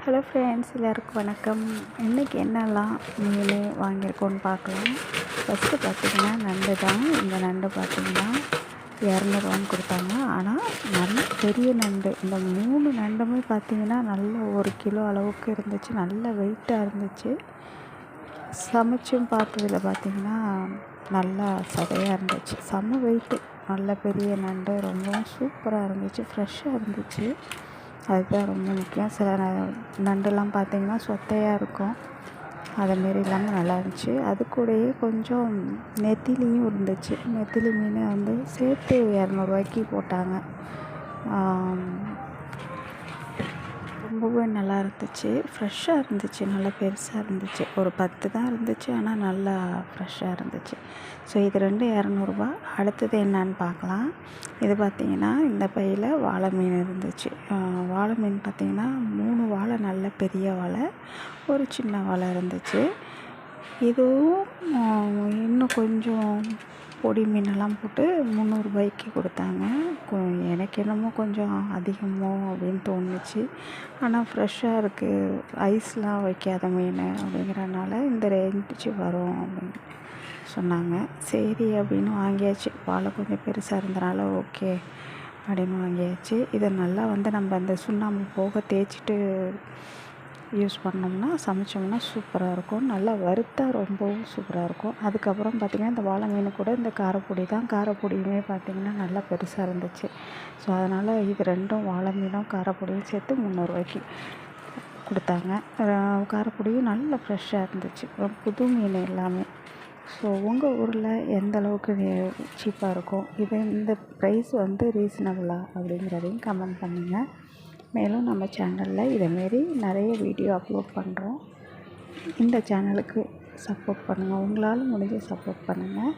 Hello friends, எல்லாருக்கும் வணக்கம். இன்றைக்கி என்னெல்லாம் மீன் வாங்கியிருக்கோன்னு பார்க்கலாம். ஃபஸ்ட்டு பார்த்திங்கன்னா நண்டு தான். இந்த நண்டு பார்த்திங்கன்னா 200 கொடுத்தாங்க. ஆனால் நல்ல பெரிய நண்டு. இந்த 3 நண்டுமே பார்த்திங்கன்னா நல்ல 1 கிலோ அளவுக்கு இருந்துச்சு. நல்ல வெயிட்டாக இருந்துச்சு. சமைச்சும் பார்த்ததில் பார்த்திங்கன்னா நல்லா சதையாக இருந்துச்சு. செம்ம வெயிட்டு. நல்ல பெரிய நண்டு, ரொம்பவும் சூப்பராக இருந்துச்சு. ஃப்ரெஷ்ஷாக இருந்துச்சு. அதுதான் ரொம்ப முக்கியம். சில நண்டுலாம் பார்த்திங்கன்னா சொத்தையாக இருக்கும். அதுமாரி இல்லாமல் நல்லா இருந்துச்சு. அது கூடயே கொஞ்சம் நெத்திலியும் இருந்துச்சு. நெத்திலி மீன் வந்து சேர்த்து 200 போட்டாங்க. ரொம்பவே நல்லா இருந்துச்சு. ஃப்ரெஷ்ஷாக இருந்துச்சு. நல்லா பெருசாக இருந்துச்சு. ஒரு 10 தான் இருந்துச்சு. ஆனால் நல்லா ஃப்ரெஷ்ஷாக இருந்துச்சு. ஸோ இது 200. அடுத்தது என்னான்னு பார்க்கலாம். இது பார்த்திங்கன்னா இந்த பையில் வாழை மீன் இருந்துச்சு. வாழை மீன் பார்த்திங்கன்னா 3 வாழை, நல்ல பெரிய வாழை, ஒரு சின்ன வாழை இருந்துச்சு. இதுவும் இன்னும் கொஞ்சம் பொடி மீனெல்லாம் போட்டு 300 கொடுத்தாங்க. எனக்கு என்னமோ கொஞ்சம் அதிகமோ அப்படின்னு தோணுச்சு. ஆனால் ஃப்ரெஷ்ஷாக இருக்குது, ஐஸ்லாம் வைக்காத மீன் அப்படிங்கிறனால இந்த ரேஞ்சு வரும் அப்படின்னு சொன்னாங்க. சரி அப்படின்னு வாங்கியாச்சு. வாழை கொஞ்சம் பெருசாக இருந்தனால ஓகே அப்படின்னு வாங்கியாச்சு. இதை நல்லா வந்து நம்ம அந்த சுண்ணாம்பு போக தேய்ச்சிட்டு யூஸ் பண்ணோம்னா, சமைச்சோம்னா சூப்பராக இருக்கும். நல்லா வறுத்தா ரொம்பவும் சூப்பராக இருக்கும். அதுக்கப்புறம் பார்த்திங்கன்னா இந்த வாழை மீன் கூட இந்த காரப்பொடி தான். காரப்பொடியுமே பார்த்திங்கன்னா நல்லா பெருசாக இருந்துச்சு. ஸோ அதனால் இது ரெண்டும், வாழை மீனும் காரப்பொடியும் சேர்த்து 300 கொடுத்தாங்க. காரப்பொடியும் நல்லா ஃப்ரெஷ்ஷாக இருந்துச்சு. புது மீன் எல்லாமே. ஸோ உங்கள் ஊரில் எந்த அளவுக்கு சீப்பாக இருக்கும், இது இந்த ப்ரைஸ் வந்து ரீசனபிளா அப்படிங்கிறதையும் கமெண்ட் பண்ணுங்கள். மேலும் நம்ம சேனலில் இதேமாரி நிறைய வீடியோ அப்லோட் பண்ணுறோம். இந்த சேனலுக்கு சப்போர்ட் பண்ணுங்கள். உங்களால் முடிஞ்ச சப்போர்ட் பண்ணுங்கள்.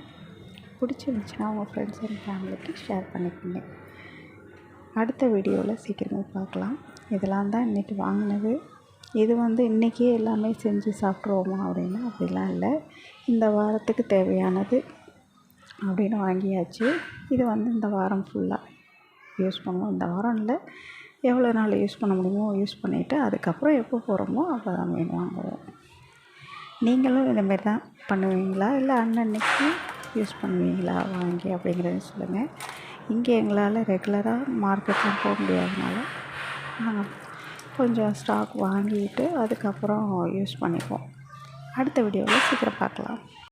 பிடிச்சிருந்துச்சுன்னா உங்கள் ஃப்ரெண்ட்ஸ் அண்ட் ஃபேமிலிக்கு ஷேர் பண்ணிக்கோங்க. அடுத்த வீடியோவில் சீக்கிரமே பார்க்கலாம். இதெல்லாம் தான் இன்றைக்கி வாங்கினது. இது வந்து இன்றைக்கே எல்லாமே செஞ்சு சாப்பிட்ருவோமா அப்படின்னா அப்படிலாம் இல்லை. இந்த வாரத்துக்கு தேவையானது அப்படின்னு வாங்கியாச்சு. இது வந்து இந்த வாரம் ஃபுல்லாக யூஸ் பண்ணுவோம். இந்த வாரம் இல்லை, எவ்வளோ நாள் யூஸ் பண்ண முடியுமோ யூஸ் பண்ணிவிட்டு அதுக்கப்புறம் எப்போ போகிறோமோ அப்போ தான் மீன் வாங்குவோம். நீங்களும் இந்தமாரி தான் பண்ணுவீங்களா, இல்லை அன்னன்னைக்கு யூஸ் பண்ணுவீங்களா வாங்கி அப்படிங்கிறத சொல்லுங்கள். இங்கே எங்களால் ரெகுலராக மார்க்கெட்லாம் போக முடியாதனால கொஞ்சம் ஸ்டாக் வாங்கிட்டு அதுக்கப்புறம் யூஸ் பண்ணிப்போம். அடுத்த வீடியோவில் சீக்கிரம் பார்க்கலாம்.